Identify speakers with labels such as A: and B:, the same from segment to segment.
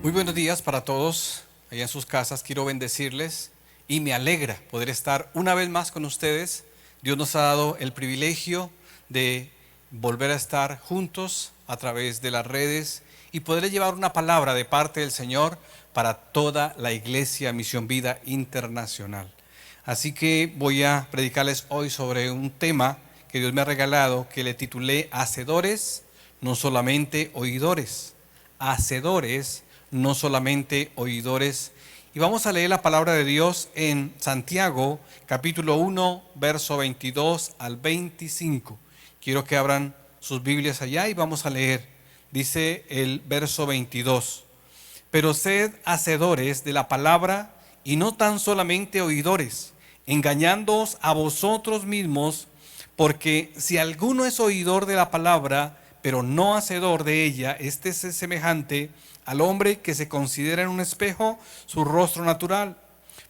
A: Muy buenos días para todos allá en sus casas. Quiero bendecirles y me alegra poder estar una vez más con ustedes. Dios nos ha dado el privilegio de volver a estar juntos a través de las redes y poder llevar una palabra de parte del Señor para toda la Iglesia Misión Vida Internacional. Así que voy a predicarles hoy sobre un tema que Dios me ha regalado, que le titulé Hacedores, no solamente oidores. Hacedores, no solamente oidores. Y vamos a leer la palabra de Dios en Santiago, capítulo 1, verso 22 al 25. Quiero que abran sus Biblias allá y vamos a leer. Dice el verso 22. Pero sed hacedores de la palabra y no tan solamente oidores, engañándoos a vosotros mismos, porque si alguno es oidor de la palabra, pero no hacedor de ella, este es semejante al hombre que se considera en un espejo su rostro natural.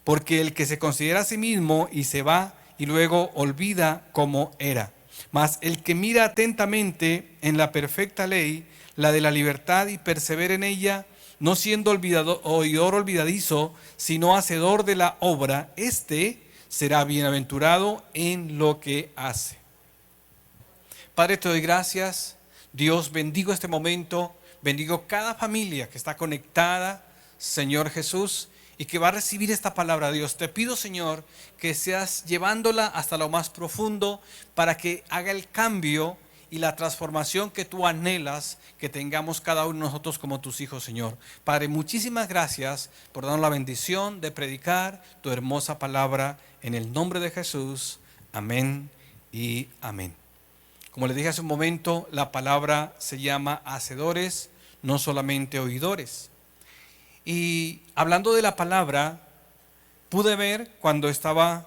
A: Porque el que se considera a sí mismo y se va y luego olvida cómo era. Mas el que mira atentamente en la perfecta ley, la de la libertad, y persevera en ella, no siendo oidor olvidadizo, sino hacedor de la obra, éste será bienaventurado en lo que hace. Padre, te doy gracias. Dios, bendigo este momento, bendigo cada familia que está conectada, Señor Jesús, y que va a recibir esta palabra. Dios, te pido, Señor, que seas llevándola hasta lo más profundo para que haga el cambio y la transformación que tú anhelas que tengamos cada uno de nosotros como tus hijos, Señor. Padre, muchísimas gracias por darnos la bendición de predicar tu hermosa palabra en el nombre de Jesús. Amén y amén. Como les dije hace un momento, la palabra se llama hacedores, no solamente oidores. Y hablando de la palabra, pude ver cuando estaba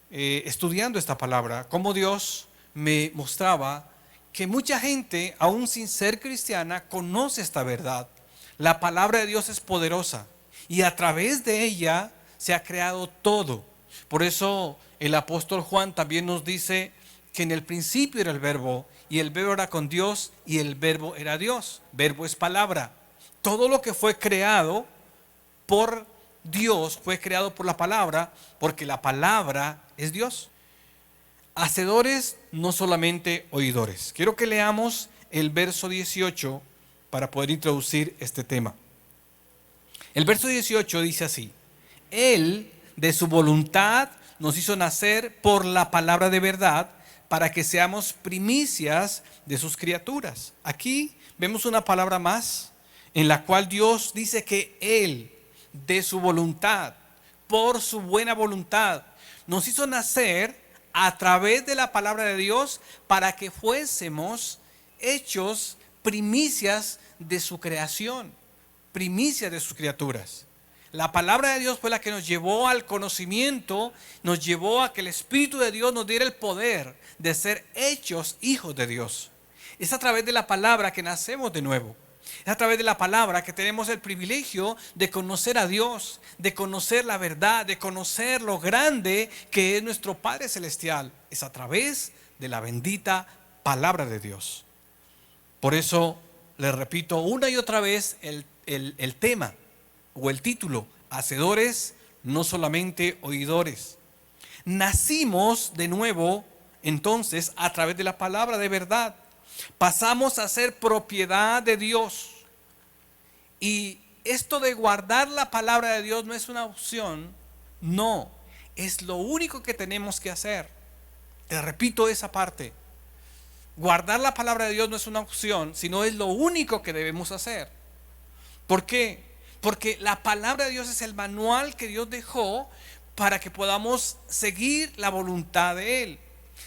A: estudiando esta palabra, cómo Dios me mostraba que mucha gente, aún sin ser cristiana, conoce esta verdad. La palabra de Dios es poderosa y a través de ella se ha creado todo. Por eso el apóstol Juan también nos dice que en el principio era el verbo, y el verbo era con Dios, y el verbo era Dios. Verbo es palabra. Todo lo que fue creado por Dios fue creado por la palabra, porque la palabra es Dios. Hacedores, no solamente oidores. Quiero que leamos el verso 18 para poder introducir este tema. El verso 18 dice así: Él de su voluntad nos hizo nacer por la palabra de verdad, para que seamos primicias de sus criaturas. Aquí vemos una palabra más en la cual Dios dice que Él, de su voluntad, por su buena voluntad, nos hizo nacer a través de la palabra de Dios para que fuésemos hechos primicias de su creación, primicias de sus criaturas. La palabra de Dios fue la que nos llevó al conocimiento, nos llevó a que el Espíritu de Dios nos diera el poder de ser hechos hijos de Dios. Es a través de la palabra que nacemos de nuevo. Es a través de la palabra que tenemos el privilegio de conocer a Dios, de conocer la verdad, de conocer lo grande que es nuestro Padre Celestial. Es a través de la bendita palabra de Dios. Por eso les repito una y otra vez el tema o el título: hacedores, no solamente oidores. Nacimos de nuevo entonces a través de la palabra de verdad. Pasamos a ser propiedad de Dios. Y esto de guardar la palabra de Dios no es una opción, no, es lo único que tenemos que hacer. Te repito esa parte. Guardar la palabra de Dios no es una opción, sino es lo único que debemos hacer. ¿Por qué? Porque la palabra de Dios es el manual que Dios dejó para que podamos seguir la voluntad de Él.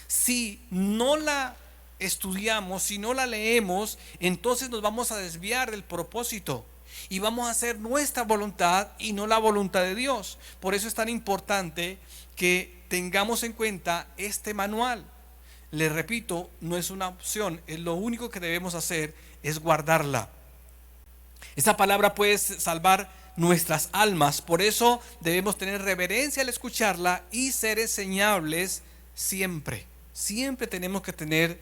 A: Si no la estudiamos, si no la leemos, entonces nos vamos a desviar del propósito y vamos a hacer nuestra voluntad y no la voluntad de Dios. Por eso es tan importante que tengamos en cuenta este manual. Les repito, no es una opción, es lo único que debemos hacer, es guardarla. Esa palabra puede salvar nuestras almas, por eso debemos tener reverencia al escucharla y ser enseñables siempre. Siempre tenemos que tener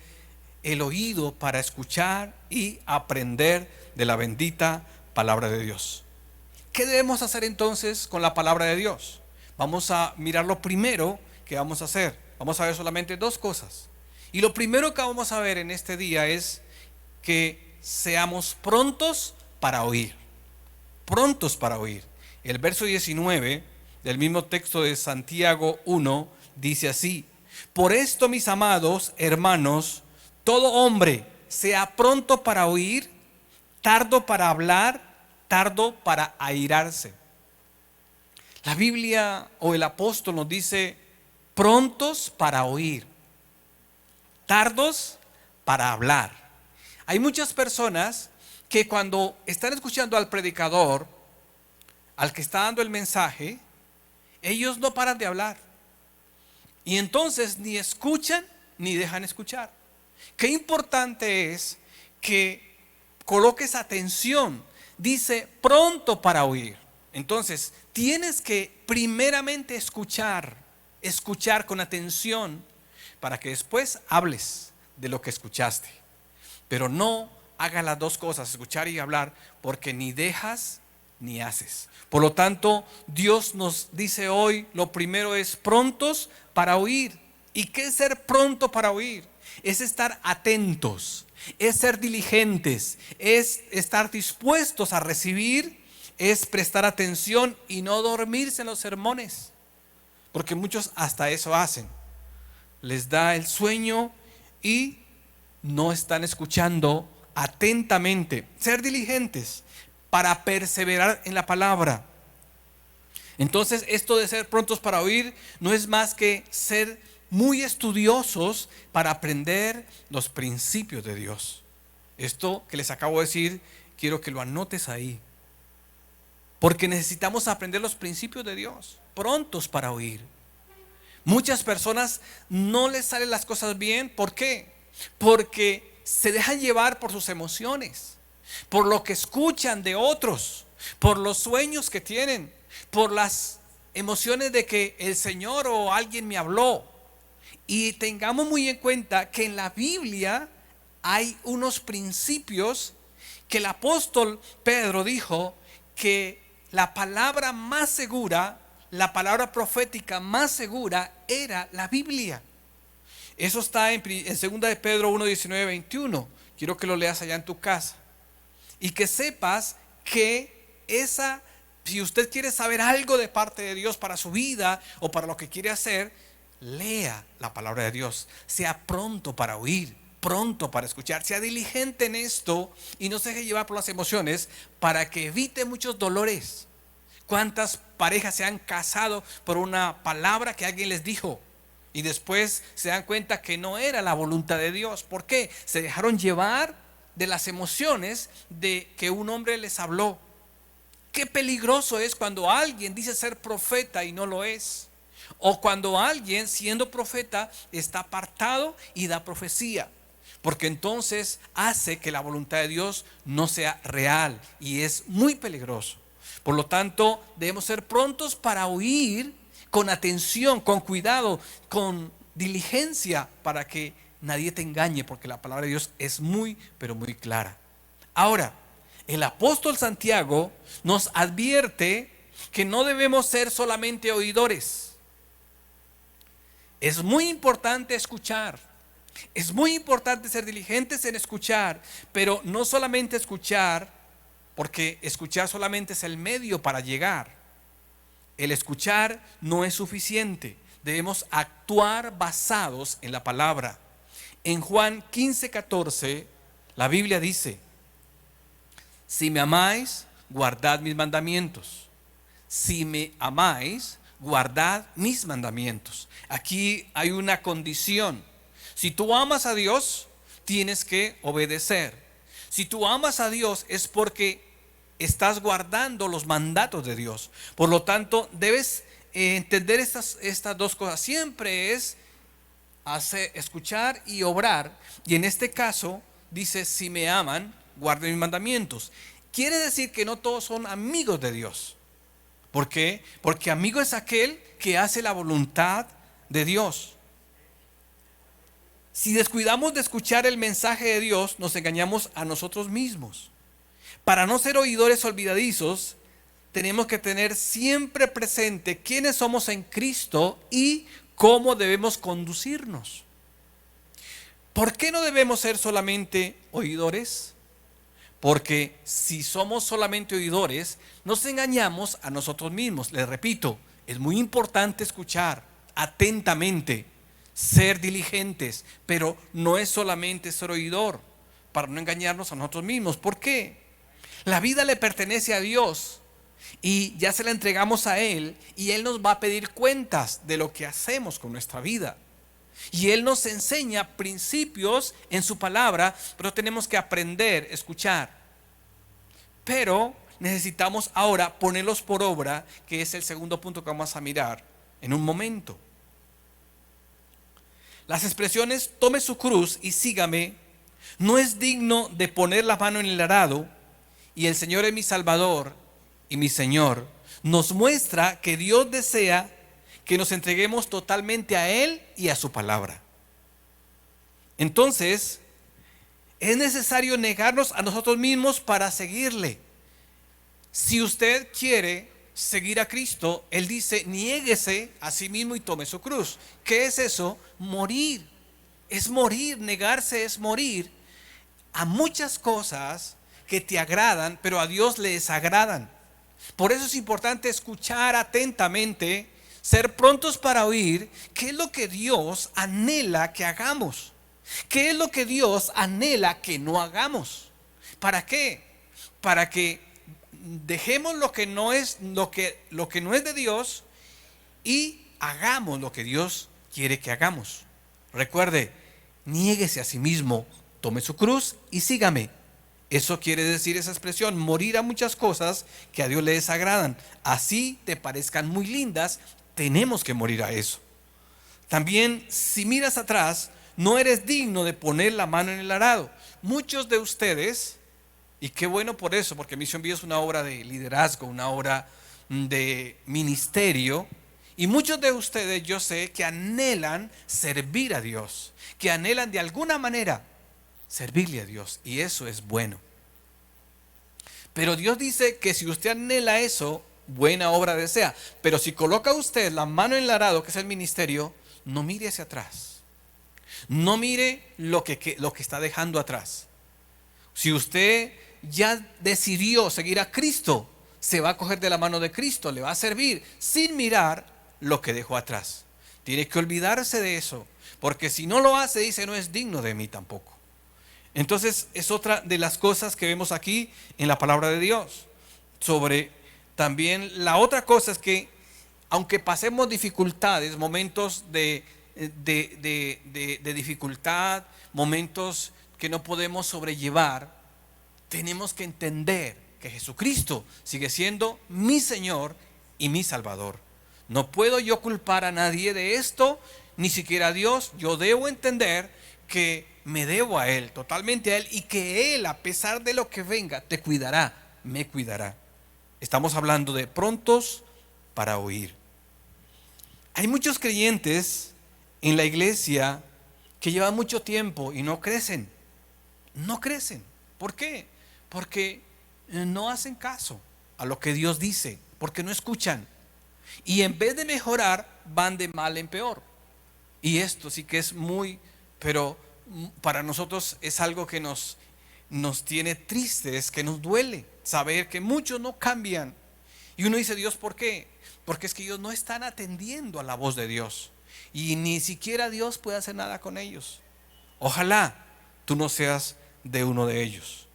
A: el oído para escuchar y aprender de la bendita palabra de Dios. ¿Qué debemos hacer entonces con la palabra de Dios? Vamos a mirar lo primero que vamos a hacer. Vamos a ver solamente dos cosas. Y lo primero que vamos a ver en este día es que seamos prontos para oír. Prontos para oír. El verso 19 del mismo texto de Santiago 1 dice así: por esto, mis amados hermanos, todo hombre sea pronto para oír, tardo para hablar, tardo para airarse. La Biblia o el apóstol nos dice prontos para oír, tardos para hablar. Hay muchas personas que cuando están escuchando al predicador, al que está dando el mensaje, ellos no paran de hablar. Y entonces ni escuchan ni dejan escuchar. Qué importante es que coloques atención. Dice pronto para oír. Entonces tienes que primeramente escuchar con atención para que después hables de lo que escuchaste. Pero no hagas las dos cosas, escuchar y hablar, porque ni dejas ni haces. Por lo tanto, Dios nos dice hoy, lo primero es prontos para oír. ¿Y qué es ser pronto para oír? Es estar atentos, es ser diligentes, es estar dispuestos a recibir, es prestar atención y no dormirse en los sermones. Porque muchos hasta eso hacen. Les da el sueño y no están escuchando atentamente. Ser diligentes para perseverar en la palabra. Entonces, esto de ser prontos para oír no es más que ser muy estudiosos para aprender los principios de Dios. Esto que les acabo de decir, quiero que lo anotes ahí. Porque necesitamos aprender los principios de Dios, prontos para oír. Muchas personas no les salen las cosas bien. ¿Por qué? Porque se dejan llevar por sus emociones, por lo que escuchan de otros, por los sueños que tienen, por las emociones de que el Señor o alguien me habló. Y tengamos muy en cuenta que en la Biblia hay unos principios que el apóstol Pedro dijo que la palabra más segura, la palabra profética más segura era la Biblia. Eso está en 2 de Pedro 1, 19, 21. Quiero que lo leas allá en tu casa. Y que sepas que si usted quiere saber algo de parte de Dios para su vida o para lo que quiere hacer, lea la palabra de Dios. Sea pronto para oír, pronto para escuchar. Sea diligente en esto y no se deje llevar por las emociones para que evite muchos dolores. ¿Cuántas parejas se han casado por una palabra que alguien les dijo? Y después se dan cuenta que no era la voluntad de Dios. ¿Por qué? Se dejaron llevar de las emociones de que un hombre les habló. Qué peligroso es cuando alguien dice ser profeta y no lo es. O cuando alguien, siendo profeta, está apartado y da profecía. Porque entonces hace que la voluntad de Dios no sea real y es muy peligroso. Por lo tanto, debemos ser prontos para oír con atención, con cuidado, con diligencia, para que nadie te engañe, porque la palabra de Dios es muy, pero muy clara. Ahora, el apóstol Santiago nos advierte que no debemos ser solamente oidores. Es muy importante escuchar, es muy importante ser diligentes en escuchar, pero no solamente escuchar, porque escuchar solamente es el medio para llegar. El escuchar no es suficiente. Debemos actuar basados en la palabra. En Juan 15:14, la Biblia dice: si me amáis, guardad mis mandamientos. Si me amáis, guardad mis mandamientos. Aquí hay una condición. Si tú amas a Dios, tienes que obedecer. Si tú amas a Dios es porque estás guardando los mandatos de Dios. Por lo tanto, debes entender estas dos cosas. Siempre es escuchar y obrar. Y en este caso dice: si me aman, guarden mis mandamientos. Quiere decir que no todos son amigos de Dios. ¿Por qué? Porque amigo es aquel que hace la voluntad de Dios. Si descuidamos de escuchar el mensaje de Dios, nos engañamos a nosotros mismos. para no ser oidores olvidadizos, tenemos que tener siempre presente quiénes somos en Cristo y cómo debemos conducirnos. ¿Por qué no debemos ser solamente oidores? Porque si somos solamente oidores, nos engañamos a nosotros mismos. Les repito, es muy importante escuchar atentamente, ser diligentes, pero no es solamente ser oidor, para no engañarnos a nosotros mismos. ¿Por qué? La vida le pertenece a Dios y ya se la entregamos a Él, y Él nos va a pedir cuentas de lo que hacemos con nuestra vida. Y Él nos enseña principios en su palabra, pero tenemos que aprender, escuchar. Pero necesitamos ahora ponerlos por obra, que es el segundo punto que vamos a mirar en un momento. Las expresiones tome su cruz y sígame no es digno de poner la mano en el arado y el Señor es mi Salvador y mi Señor. Nos muestra que Dios desea que nos entreguemos totalmente a Él y a su palabra. Entonces, es necesario negarnos a nosotros mismos para seguirle. Si usted quiere seguir a Cristo, Él dice, niéguese a sí mismo y tome su cruz. ¿Qué es eso? Morir. Es morir, negarse es morir a muchas cosas que te agradan, pero a Dios le desagradan. Por eso es importante escuchar atentamente, ser prontos para oír qué es lo que Dios anhela que hagamos. ¿Qué es lo que Dios anhela que no hagamos? ¿Para qué? Para que dejemos lo que no es de Dios y hagamos lo que Dios quiere que hagamos. Recuerde, niéguese a sí mismo, tome su cruz y sígame. Eso quiere decir esa expresión, morir a muchas cosas que a Dios le desagradan. Así te parezcan muy lindas, tenemos que morir a eso. También, si miras atrás, no eres digno de poner la mano en el arado. Muchos de ustedes, y qué bueno por eso, porque Misión Vida es una obra de liderazgo, una obra de ministerio, y muchos de ustedes yo sé que anhelan servir a Dios, que anhelan de alguna manera servirle a Dios, y eso es bueno. Pero Dios dice que si usted anhela eso, buena obra desea. Pero si coloca usted la mano en el arado, que es el ministerio, no mire hacia atrás. No mire lo que está dejando atrás. Si usted ya decidió seguir a Cristo, se va a coger de la mano de Cristo, le va a servir sin mirar lo que dejó atrás. Tiene que olvidarse de eso, porque si no lo hace, dice, no es digno de mí tampoco. Entonces es otra de las cosas que vemos aquí en la palabra de Dios. Sobre también la otra cosa es que aunque pasemos dificultades, momentos de dificultad, momentos que no podemos sobrellevar, tenemos que entender que Jesucristo sigue siendo mi Señor y mi Salvador. No puedo yo culpar a nadie de esto, ni siquiera a Dios. Yo debo entender que me debo a Él, totalmente a Él, y que Él, a pesar de lo que venga, te cuidará, me cuidará. Estamos hablando de prontos para oír. Hay muchos creyentes en la iglesia que llevan mucho tiempo y no crecen. No crecen. ¿Por qué? Porque no hacen caso a lo que Dios dice, porque no escuchan. Y en vez de mejorar, van de mal en peor. Y esto sí que es pero para nosotros es algo que nos tiene tristes, que nos duele saber que muchos no cambian. Y uno dice, Dios, ¿por qué? Porque es que ellos no están atendiendo a la voz de Dios. Y ni siquiera Dios puede hacer nada con ellos. Ojalá tú no seas de uno de ellos.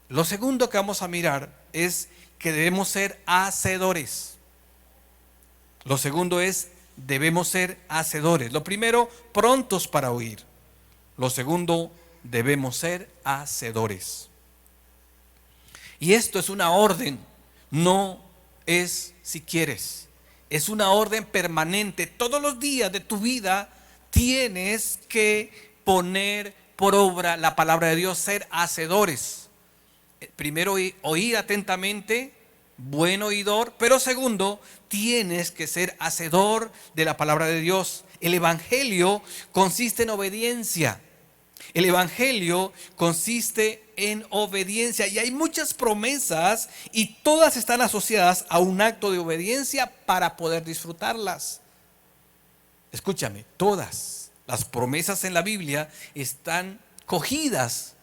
A: Lo segundo que vamos a mirar es que debemos ser hacedores. Lo segundo es, debemos ser hacedores. Lo primero, prontos para oír. Lo segundo, debemos ser hacedores. Y esto es una orden, no es si quieres. Es una orden permanente. Todos los días de tu vida tienes que poner por obra la palabra de Dios, ser hacedores. Primero, oír atentamente, buen oidor, pero segundo, tienes que ser hacedor de la palabra de Dios. El evangelio consiste en obediencia. El evangelio consiste en obediencia. Y hay muchas promesas y todas están asociadas a un acto de obediencia para poder disfrutarlas. Escúchame, todas las promesas en la Biblia están cogidas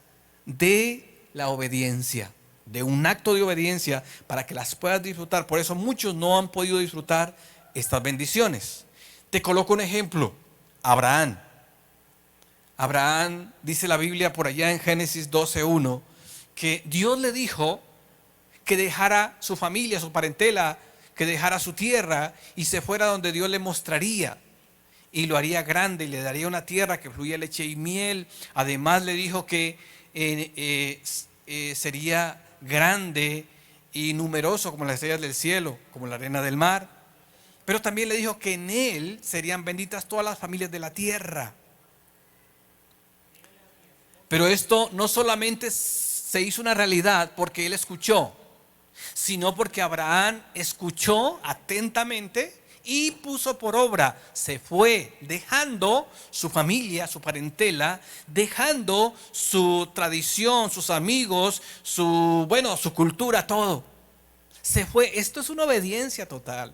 A: de la obediencia, de un acto de obediencia para que las puedas disfrutar. Por eso muchos no han podido disfrutar estas bendiciones. Te coloco un ejemplo. Abraham. Abraham, dice la Biblia por allá en Génesis 12:1, que Dios le dijo que dejara su familia, su parentela, que dejara su tierra y se fuera donde Dios le mostraría. Y lo haría grande y le daría una tierra que fluía leche y miel. Además le dijo que sería grande y numeroso como las estrellas del cielo, como la arena del mar. Pero también le dijo que en él serían benditas todas las familias de la tierra. Pero esto no solamente se hizo una realidad porque él escuchó, sino porque Abraham escuchó atentamente y puso por obra. Se fue dejando su familia, su parentela, dejando su tradición, sus amigos, su cultura, todo. Se fue. Esto es una obediencia total.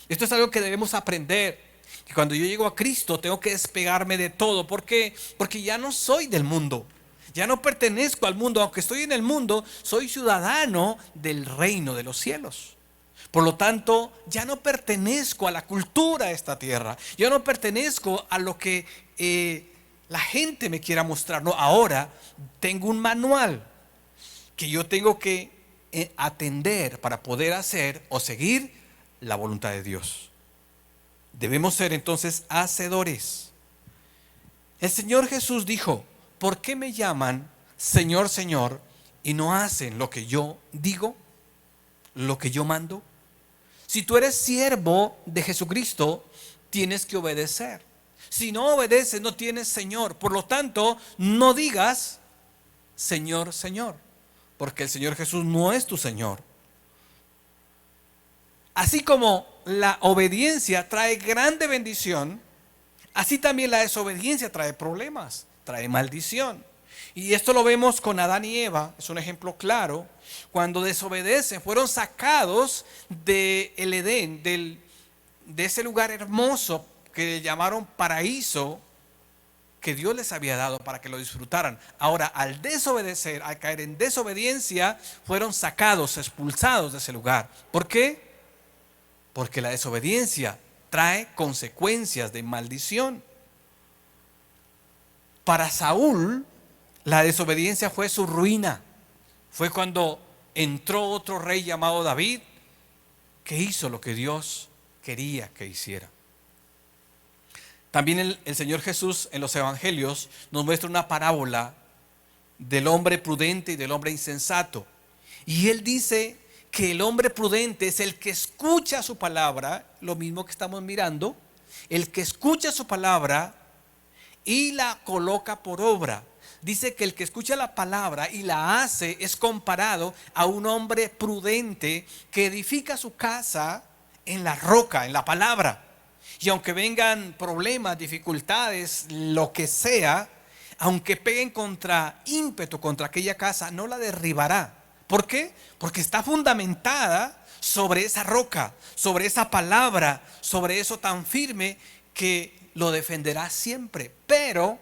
A: Esto es algo que debemos aprender. Que cuando yo llego a Cristo tengo que despegarme de todo. ¿Por qué? Porque ya no soy del mundo. Ya no pertenezco al mundo. Aunque estoy en el mundo, soy ciudadano del reino de los cielos. Por lo tanto, ya no pertenezco a la cultura de esta tierra. Yo no pertenezco a lo que la gente me quiera mostrar. No, ahora tengo un manual que yo tengo que atender para poder hacer o seguir la voluntad de Dios. Debemos ser entonces hacedores. El Señor Jesús dijo: ¿por qué me llaman Señor, Señor y no hacen lo que yo digo, lo que yo mando? Si tú eres siervo de Jesucristo, tienes que obedecer. Si no obedeces, no tienes Señor. Por lo tanto, no digas Señor, Señor, porque el Señor Jesús no es tu Señor. Así como la obediencia trae grande bendición, así también la desobediencia trae problemas, trae maldición. Y esto lo vemos con Adán y Eva, es un ejemplo claro. Cuando desobedecen, fueron sacados del Edén, de ese lugar hermoso que llamaron paraíso, que Dios les había dado para que lo disfrutaran. Ahora, al desobedecer, al caer en desobediencia, fueron sacados, expulsados de ese lugar. ¿Por qué? Porque la desobediencia trae consecuencias de maldición. Para Saúl, la desobediencia fue su ruina. Fue cuando entró otro rey llamado David, que hizo lo que Dios quería que hiciera. También el Señor Jesús en los evangelios nos muestra una parábola del hombre prudente y del hombre insensato. Y él dice que el hombre prudente es el que escucha su palabra, lo mismo que estamos mirando, el que escucha su palabra y la coloca por obra. Dice que el que escucha la palabra y la hace es comparado a un hombre prudente que edifica su casa en la roca, en la palabra. Y aunque vengan problemas, dificultades, lo que sea, aunque peguen contra ímpetu contra aquella casa, no la derribará. ¿Por qué? Porque está fundamentada sobre esa roca, sobre esa palabra, sobre eso tan firme que lo defenderá siempre. Pero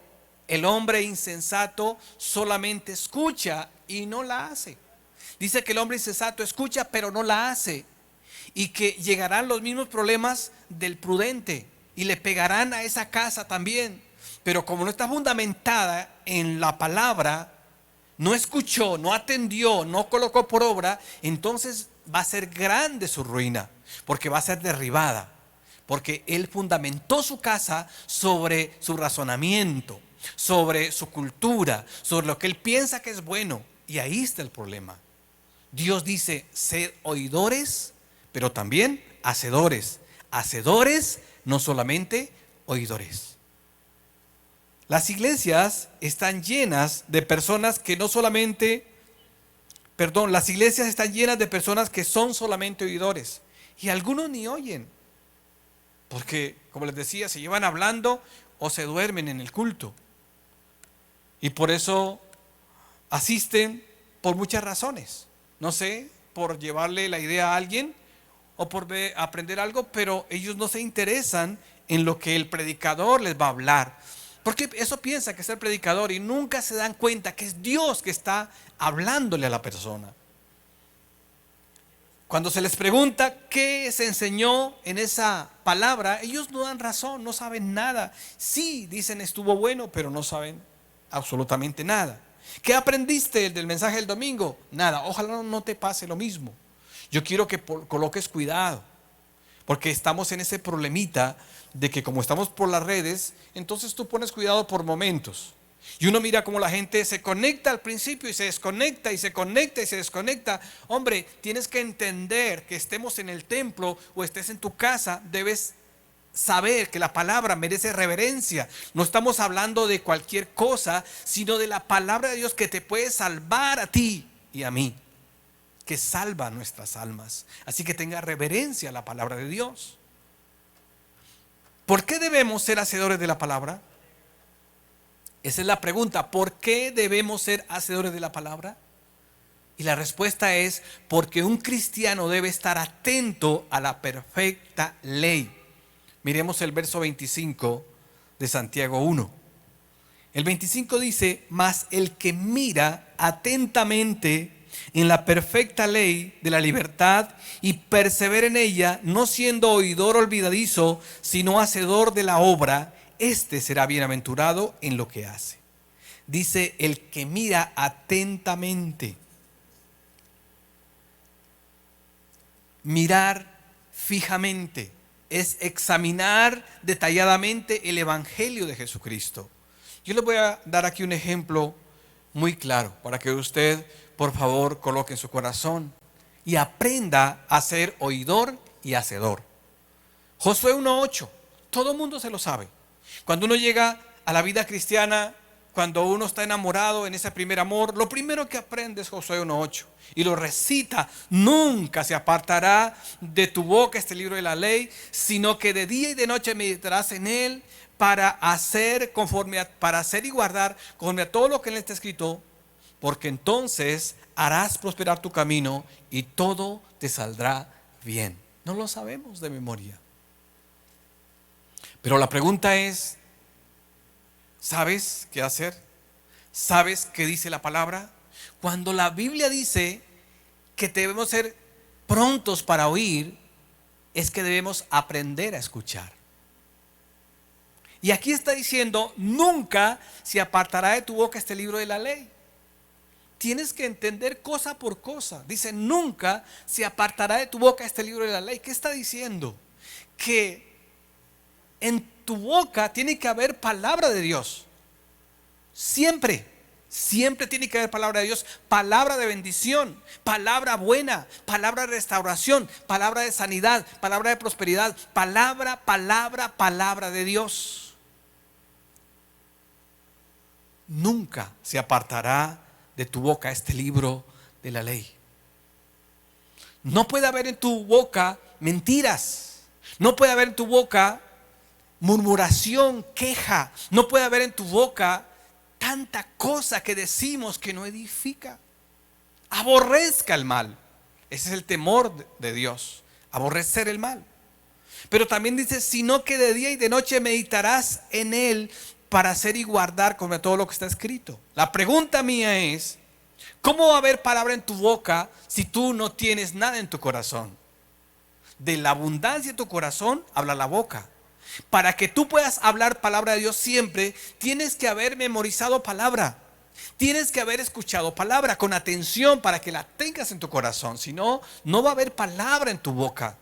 A: el hombre insensato solamente escucha y no la hace. Dice que el hombre insensato escucha pero no la hace. Y que llegarán los mismos problemas del prudente y le pegarán a esa casa también. Pero como no está fundamentada en la palabra, no escuchó, no atendió, no colocó por obra, entonces va a ser grande su ruina, porque va a ser derribada, porque él fundamentó su casa sobre su razonamiento, sobre su cultura, sobre lo que él piensa que es bueno, y ahí está el problema. Dios dice: sed oidores, pero también hacedores. Hacedores, no solamente oidores. Las iglesias están llenas de personas que no solamente, las iglesias están llenas de personas que son solamente oidores. Y algunos ni oyen. Porque, como les decía, se llevan hablando o se duermen en el culto. Y por eso asisten por muchas razones. No sé, por llevarle la idea a alguien o por aprender algo, pero ellos no se interesan en lo que el predicador les va a hablar. Porque eso piensa que es el predicador y nunca se dan cuenta que es Dios que está hablándole a la persona. Cuando se les pregunta qué se enseñó en esa palabra, ellos no dan razón, no saben nada. Sí, dicen estuvo bueno, pero no saben absolutamente nada. ¿Qué aprendiste del mensaje del domingo? Nada, ojalá no te pase lo mismo. Yo quiero que coloques cuidado, porque estamos en ese problemita de que como estamos por las redes, entonces tú pones cuidado por momentos. Y uno mira cómo la gente se conecta al principio y se desconecta y se conecta y se desconecta. Hombre, tienes que entender que estemos en el templo o estés en tu casa, debes saber que la palabra merece reverencia. No estamos hablando de cualquier cosa, sino de la palabra de Dios que te puede salvar a ti y a mí, que salva nuestras almas. Así que tenga reverencia a la palabra de Dios. ¿Por qué debemos ser hacedores de la palabra? Esa es la pregunta. ¿Por qué debemos ser hacedores de la palabra? Y la respuesta es porque un cristiano debe estar atento a la perfecta ley. Miremos el verso 25 de Santiago 1. El 25 dice: mas el que mira atentamente en la perfecta ley de la libertad y persevera en ella, no siendo oidor olvidadizo, sino hacedor de la obra, este será bienaventurado en lo que hace. Dice el que mira atentamente. Mirar fijamente es examinar detalladamente el evangelio de Jesucristo. Yo les voy a dar aquí un ejemplo muy claro para que usted, por favor, coloque en su corazón y aprenda a ser oidor y hacedor. Josué 1:8, todo el mundo se lo sabe. Cuando uno llega a la vida cristiana, cuando uno está enamorado en ese primer amor, lo primero que aprende es Josué 1:8 y lo recita: nunca se apartará de tu boca este libro de la ley, sino que de día y de noche meditarás en él para hacer y guardar conforme a todo lo que en él está escrito, porque entonces harás prosperar tu camino y todo te saldrá bien. No lo sabemos de memoria. Pero la pregunta es, ¿sabes qué hacer? ¿Sabes qué dice la palabra? Cuando la Biblia dice que debemos ser prontos para oír, es que debemos aprender a escuchar. Y aquí está diciendo: nunca se apartará de tu boca este libro de la ley. Tienes que entender cosa por cosa. Dice: nunca se apartará de tu boca este libro de la ley. ¿Qué está diciendo? Que en tu boca tiene que haber palabra de Dios. Siempre tiene que haber palabra de Dios, palabra de bendición, palabra buena, palabra de restauración, palabra de sanidad, palabra de prosperidad, palabra de Dios. Nunca se apartará de tu boca este libro de la ley. No puede haber en tu boca mentiras. No puede haber en tu boca murmuración, queja. No puede haber en tu boca tanta cosa que decimos que no edifica. Aborrezca el mal. Ese es el temor de Dios, aborrecer el mal. Pero también dice: sino que de día y de noche meditarás en él para hacer y guardar conforme a todo lo que está escrito. La pregunta mía es: ¿cómo va a haber palabra en tu boca si tú no tienes nada en tu corazón? De la abundancia de tu corazón habla la boca. Para que tú puedas hablar palabra de Dios siempre, tienes que haber memorizado palabra. Tienes que haber escuchado palabra con atención para que la tengas en tu corazón. Si no, no va a haber palabra en tu boca.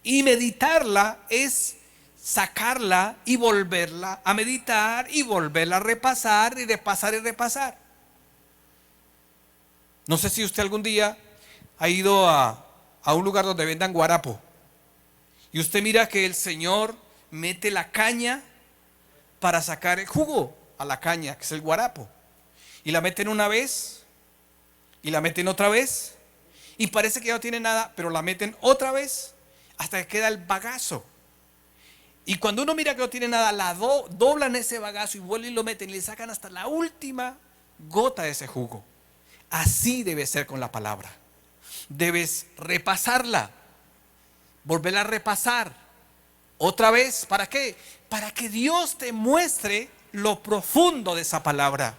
A: Y meditarla es sacarla y volverla a meditar y volverla a repasar y repasar y repasar. No sé si usted algún día ha ido a un lugar donde vendan guarapo. Y usted mira que el señor mete la caña para sacar el jugo a la caña, que es el guarapo. Y la meten una vez, y la meten otra vez, y parece que ya no tiene nada, pero la meten otra vez, hasta que queda el bagazo. Y cuando uno mira que no tiene nada, doblan ese bagazo y vuelven y lo meten y le sacan hasta la última gota de ese jugo. Así debe ser con la palabra. Debes repasarla, volverla a repasar otra vez. ¿Para qué? Para que Dios te muestre lo profundo de esa palabra,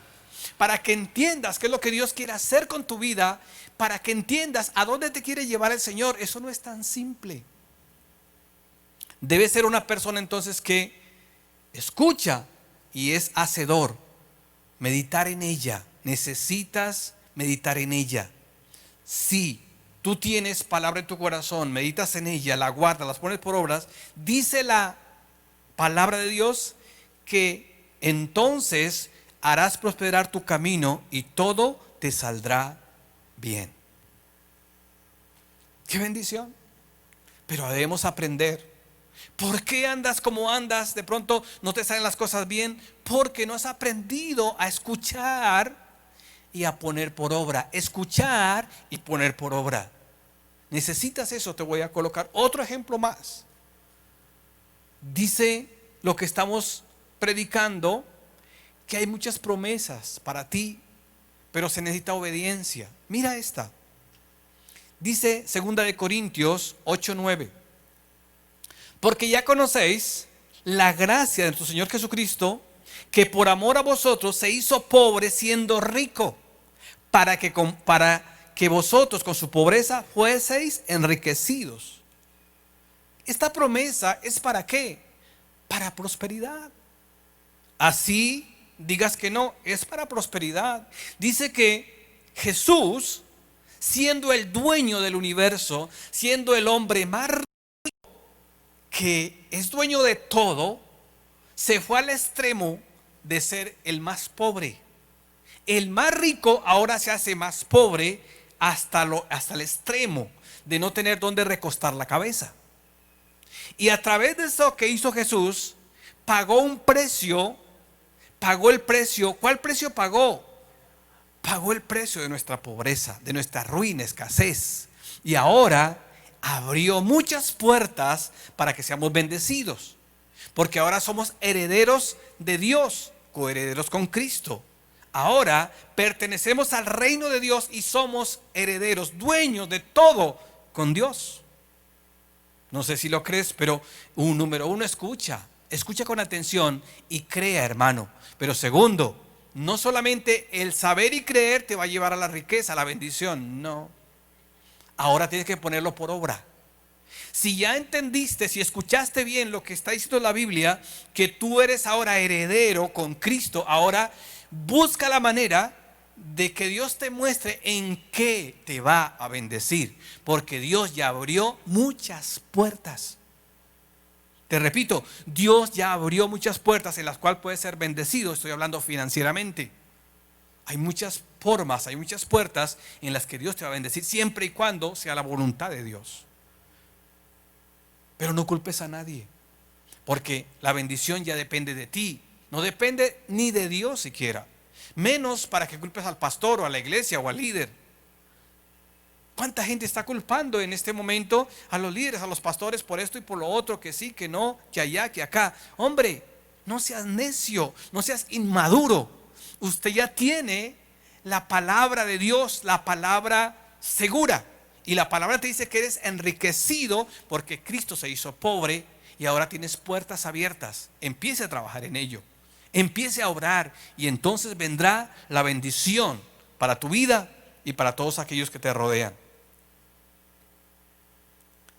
A: para que entiendas qué es lo que Dios quiere hacer con tu vida, para que entiendas a dónde te quiere llevar el Señor. Eso no es tan simple. Debe ser una persona entonces que escucha y es hacedor. Meditar en ella. Necesitas meditar en ella. Si tú tienes palabra en tu corazón, meditas en ella, la guardas, las pones por obras, dice la palabra de Dios que entonces harás prosperar tu camino y todo te saldrá bien. ¡Qué bendición! Pero debemos aprender. ¿Por qué andas como andas? De pronto no te salen las cosas bien porque no has aprendido a escuchar y a poner por obra. Escuchar y poner por obra. Necesitas eso. Te voy a colocar otro ejemplo más. Dice lo que estamos predicando, que hay muchas promesas para ti, pero se necesita obediencia. Mira esta. Dice 2 Corintios 8:9. Porque ya conocéis la gracia de nuestro Señor Jesucristo, que por amor a vosotros se hizo pobre siendo rico, para que vosotros con su pobreza fueseis enriquecidos. Esta promesa es ¿para qué? Para prosperidad. Así digas que no, es para prosperidad. Dice que Jesús, siendo el dueño del universo, siendo el hombre más rico, que es dueño de todo, se fue al extremo de ser el más pobre. El más rico ahora se hace más pobre hasta el extremo de no tener dónde recostar la cabeza. Y a través de eso que hizo Jesús, pagó un precio, pagó el precio. ¿Cuál precio pagó? Pagó el precio de nuestra pobreza, de nuestra ruina, escasez. Y ahora abrió muchas puertas para que seamos bendecidos, porque ahora somos herederos de Dios, coherederos con Cristo. Ahora pertenecemos al reino de Dios y somos herederos, dueños de todo con Dios. No sé si lo crees, pero número uno, escucha con atención y crea, hermano. Pero segundo, no solamente el saber y creer te va a llevar a la riqueza, a la bendición, no. Ahora tienes que ponerlo por obra. Si ya entendiste, si escuchaste bien lo que está diciendo la Biblia, que tú eres ahora heredero con Cristo, ahora busca la manera de que Dios te muestre en qué te va a bendecir, porque Dios ya abrió muchas puertas. Te repito, Dios ya abrió muchas puertas en las cuales puedes ser bendecido. Estoy hablando financieramente. Hay muchas formas, hay muchas puertas en las que Dios te va a bendecir, siempre y cuando sea la voluntad de Dios. Pero no culpes a nadie, porque la bendición ya depende de ti. No depende ni de Dios siquiera. Menos para que culpes al pastor o a la iglesia o al líder. ¿Cuánta gente está culpando en este momento a los líderes, a los pastores por esto y por lo otro? Que sí, que no, que allá, que acá. Hombre, no seas necio, no seas inmaduro. Usted ya tiene la palabra de Dios, la palabra segura. Y la palabra te dice que eres enriquecido porque Cristo se hizo pobre y ahora tienes puertas abiertas. Empiece a trabajar en ello. Empiece a orar y entonces vendrá la bendición para tu vida y para todos aquellos que te rodean.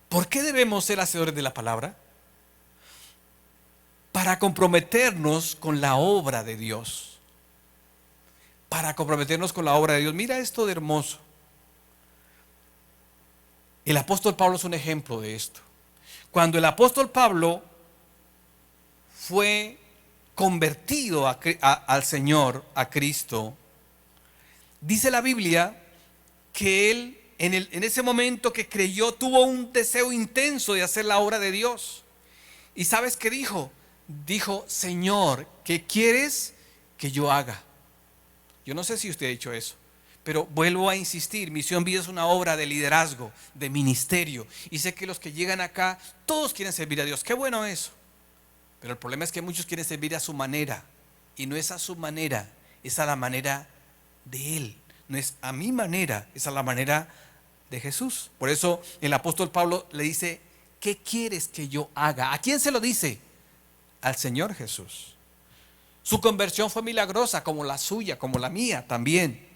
A: ¿Por qué debemos ser hacedores de la palabra? Para comprometernos con la obra de Dios. Para comprometernos con la obra de Dios. Mira esto de hermoso. El apóstol Pablo es un ejemplo de esto. Cuando el apóstol Pablo fue convertido al Señor, a Cristo, dice la Biblia que él en ese momento que creyó tuvo un deseo intenso de hacer la obra de Dios. ¿Y sabes qué dijo? Dijo: Señor, ¿qué quieres que yo haga? Yo no sé si usted ha dicho eso, pero vuelvo a insistir, Misión Vida es una obra de liderazgo, de ministerio. Y sé que los que llegan acá, todos quieren servir a Dios. Qué bueno eso. Pero el problema es que muchos quieren servir a su manera. Y no es a su manera, es a la manera de Él. No es a mi manera, es a la manera de Jesús. Por eso el apóstol Pablo le dice, ¿qué quieres que yo haga? ¿A quién se lo dice? Al Señor Jesús. Su conversión fue milagrosa, como la suya, como la mía también.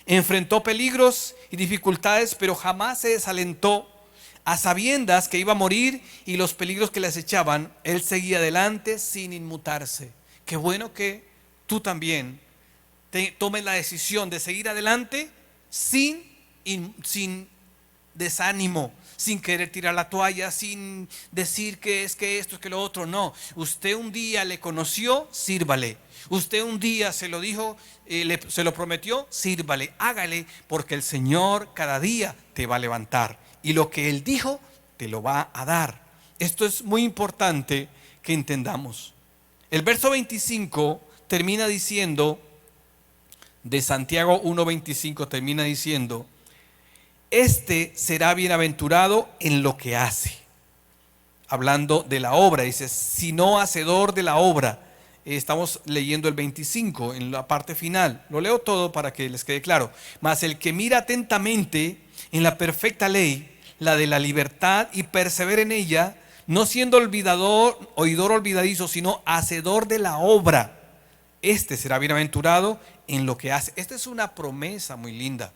A: Enfrentó peligros y dificultades, pero jamás se desalentó. A sabiendas que iba a morir y los peligros que le acechaban, él seguía adelante sin inmutarse. Qué bueno que tú también tomes la decisión de seguir adelante sin desánimo, sin querer tirar la toalla, sin decir que es que esto, es que lo otro. No, usted un día le conoció, sírvale. Usted un día se lo dijo, se lo prometió, sírvale, hágale, porque el Señor cada día te va a levantar. Y lo que Él dijo, te lo va a dar. Esto es muy importante que entendamos. El verso 25 termina diciendo, de Santiago 1:25 termina diciendo, este será bienaventurado en lo que hace. Hablando de la obra, dice, si no hacedor de la obra. Estamos leyendo el 25 en la parte final. Lo leo todo para que les quede claro. Mas el que mira atentamente en la perfecta ley, la de la libertad, y persevera en ella, no siendo oidor olvidadizo, sino hacedor de la obra, este será bienaventurado en lo que hace. Esta es una promesa muy linda.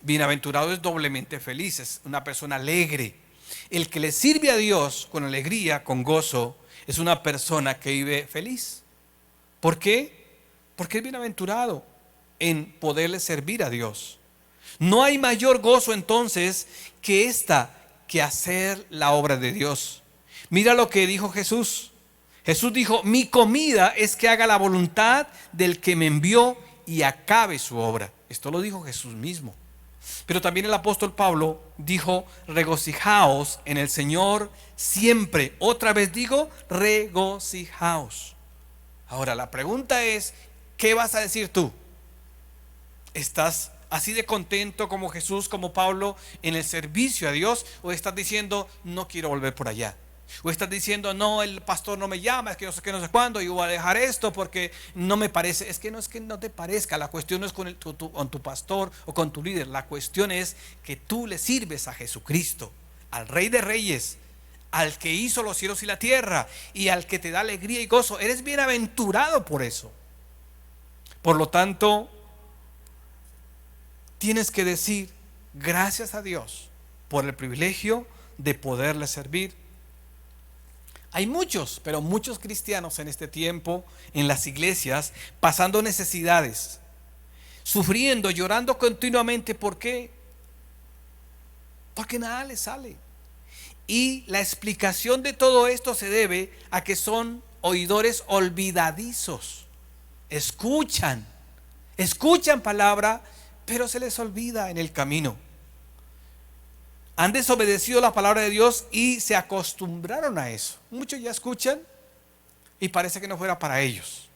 A: Bienaventurado es doblemente feliz, es una persona alegre. El que le sirve a Dios con alegría, con gozo, es una persona que vive feliz. ¿Por qué? Porque es bienaventurado en poderle servir a Dios. No hay mayor gozo entonces que hacer la obra de Dios. Mira lo que dijo Jesús. Jesús dijo, mi comida es que haga la voluntad del que me envió y acabe su obra. Esto lo dijo Jesús mismo. Pero también el apóstol Pablo dijo, regocijaos en el Señor siempre. Otra vez digo, regocijaos. Ahora la pregunta es, ¿qué vas a decir tú? ¿Estás así de contento como Jesús, como Pablo, en el servicio a Dios? ¿O estás diciendo, no quiero volver por allá? ¿O estás diciendo, no, el pastor no me llama, es que no sé qué, no sé cuándo, y voy a dejar esto porque no me parece? Es que no te parezca. La cuestión no es con tu pastor o con tu líder. La cuestión es que tú le sirves a Jesucristo, al Rey de Reyes, al que hizo los cielos y la tierra, y al que te da alegría y gozo. Eres bienaventurado por eso. Por lo tanto, tienes que decir gracias a Dios por el privilegio de poderle servir. Hay muchos, pero muchos cristianos en este tiempo, en las iglesias, pasando necesidades, sufriendo, llorando continuamente. ¿Por qué? Porque nada les sale. Y la explicación de todo esto se debe a que son oidores olvidadizos. Escuchan palabra, pero se les olvida en el camino. Han desobedecido la palabra de Dios y se acostumbraron a eso. Muchos ya escuchan y parece que no fuera para ellos.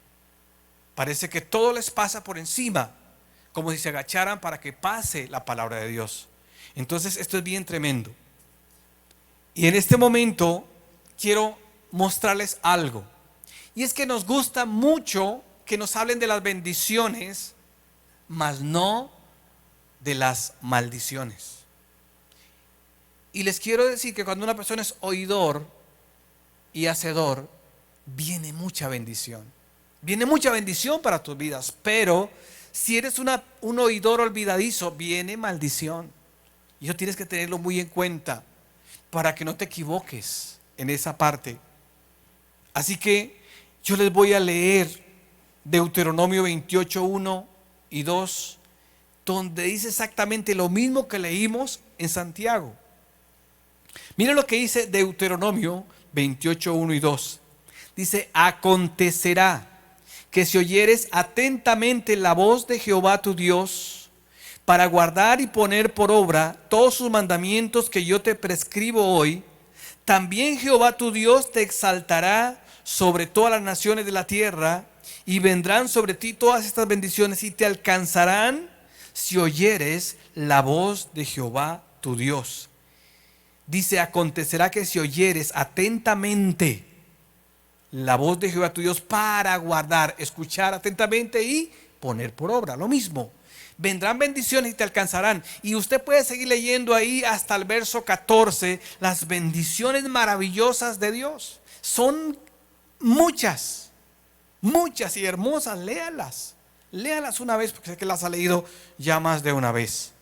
A: Parece que todo les pasa por encima, como si se agacharan para que pase la palabra de Dios. Entonces esto es bien tremendo. Y en este momento quiero mostrarles algo. Y es que nos gusta mucho que nos hablen de las bendiciones, mas no de las maldiciones. Y les quiero decir que cuando una persona es oidor y hacedor, viene mucha bendición. Viene mucha bendición para tus vidas. Pero si eres un oidor olvidadizo, viene maldición. Y eso tienes que tenerlo muy en cuenta para que no te equivoques en esa parte. Así que yo les voy a leer Deuteronomio 28, 1 y 2, donde dice exactamente lo mismo que leímos en Santiago. Miren lo que dice Deuteronomio 28, 1 y 2. Dice, acontecerá que si oyeres atentamente la voz de Jehová tu Dios, para guardar y poner por obra todos sus mandamientos que yo te prescribo hoy, también Jehová tu Dios te exaltará sobre todas las naciones de la tierra, y vendrán sobre ti todas estas bendiciones y te alcanzarán si oyeres la voz de Jehová tu Dios. Dice, acontecerá que si oyeres atentamente la voz de Jehová tu Dios para guardar, escuchar atentamente y poner por obra. Lo mismo. Vendrán bendiciones y te alcanzarán. Y usted puede seguir leyendo ahí hasta el verso 14. Las bendiciones maravillosas de Dios son muchas, muchas y hermosas. Léalas una vez, porque sé que las ha leído ya más de una vez.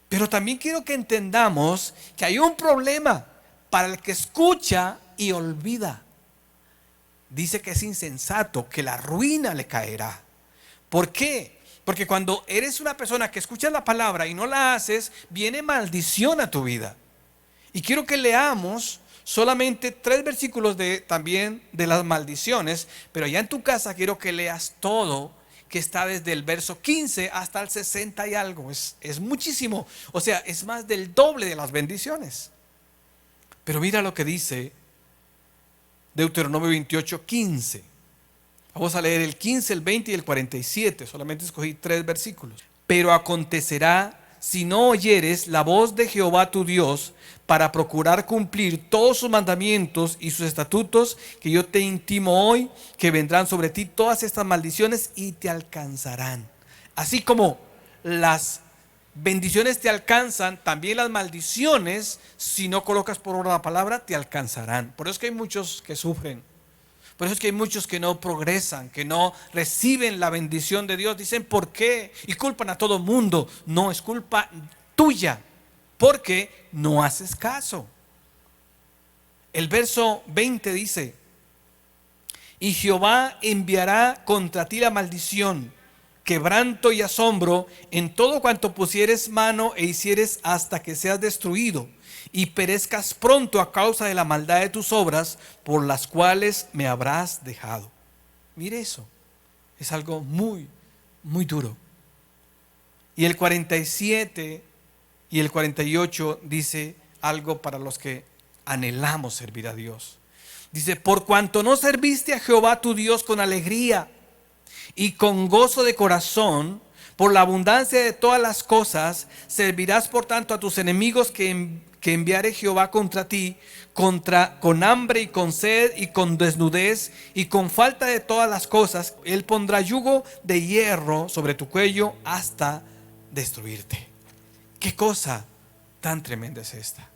A: Pero también quiero que entendamos que hay un problema para el que escucha y olvida. Dice que es insensato, que la ruina le caerá. ¿Por qué? Porque cuando eres una persona que escucha la palabra y no la haces, viene maldición a tu vida. Y quiero que leamos solamente 3 versículos también de las maldiciones, pero allá en tu casa quiero que leas todo, que está desde el verso 15 hasta el 60 y algo. Es muchísimo, o sea, es más del doble de las bendiciones. Pero mira lo que dice Deuteronomio 28, 15. Vamos a leer el 15, el 20 y el 47. Solamente escogí 3 versículos. Pero acontecerá, si no oyeres la voz de Jehová tu Dios, para procurar cumplir todos sus mandamientos y sus estatutos que yo te intimo hoy, que vendrán sobre ti todas estas maldiciones y te alcanzarán. Así como las bendiciones te alcanzan, también las maldiciones, si no colocas por obra la palabra, te alcanzarán. Por eso es que hay muchos que sufren. Por eso es que hay muchos que no progresan, que no reciben la bendición de Dios. Dicen, ¿por qué? Y culpan a todo el mundo. No, es culpa tuya, porque no haces caso. El verso 20 dice, y Jehová enviará contra ti la maldición, quebranto y asombro en todo cuanto pusieres mano e hicieres hasta que seas destruido y perezcas pronto a causa de la maldad de tus obras por las cuales me habrás dejado. Mire eso, es algo muy, muy duro. Y el 47 y el 48 dice algo para los que anhelamos servir a Dios. Dice, por cuanto no serviste a Jehová tu Dios con alegría y con gozo de corazón, por la abundancia de todas las cosas, servirás por tanto a tus enemigos que enviare Jehová contra ti, con hambre y con sed y con desnudez y con falta de todas las cosas. Él pondrá yugo de hierro sobre tu cuello hasta destruirte. ¿Qué cosa tan tremenda es esta?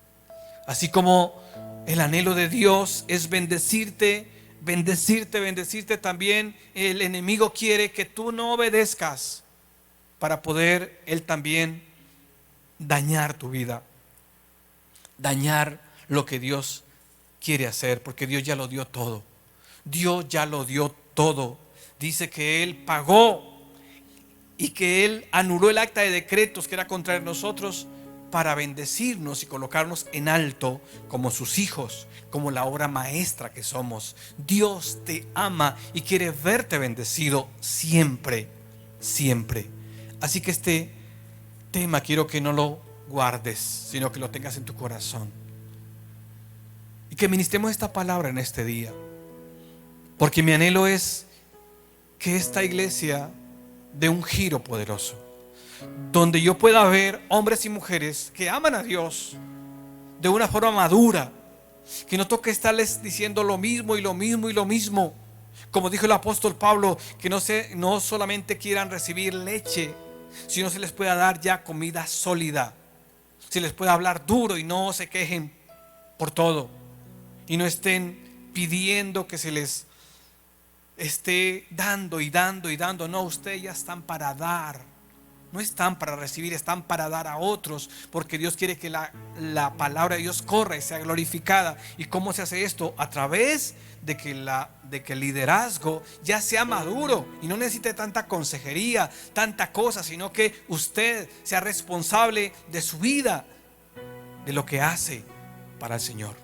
A: Así como el anhelo de Dios es bendecirte, también el enemigo quiere que tú no obedezcas para poder él también dañar tu vida, dañar lo que Dios quiere hacer, porque Dios ya lo dio todo. Dios ya lo dio todo. Dice que Él pagó y que Él anuló el acta de decretos que era contra nosotros para bendecirnos y colocarnos en alto como sus hijos, como la obra maestra que somos. Dios te ama y quiere verte bendecido siempre, siempre. Así que este tema quiero que no lo guardes, sino que lo tengas en tu corazón y que ministremos esta palabra en este día, porque mi anhelo es que esta iglesia dé un giro poderoso, donde yo pueda ver hombres y mujeres que aman a Dios de una forma madura, que no toque estarles diciendo lo mismo y lo mismo y lo mismo, como dijo el apóstol Pablo, que no solamente quieran recibir leche, sino se les pueda dar ya comida sólida, se les pueda hablar duro y no se quejen por todo y no estén pidiendo que se les esté dando y dando y dando. No, ustedes ya están para dar, no están para recibir, están para dar a otros, porque Dios quiere que la palabra de Dios corra y sea glorificada. ¿Y cómo se hace esto? A través de que el liderazgo ya sea maduro y no necesite tanta consejería, tanta cosa, sino que usted sea responsable de su vida, de lo que hace para el Señor.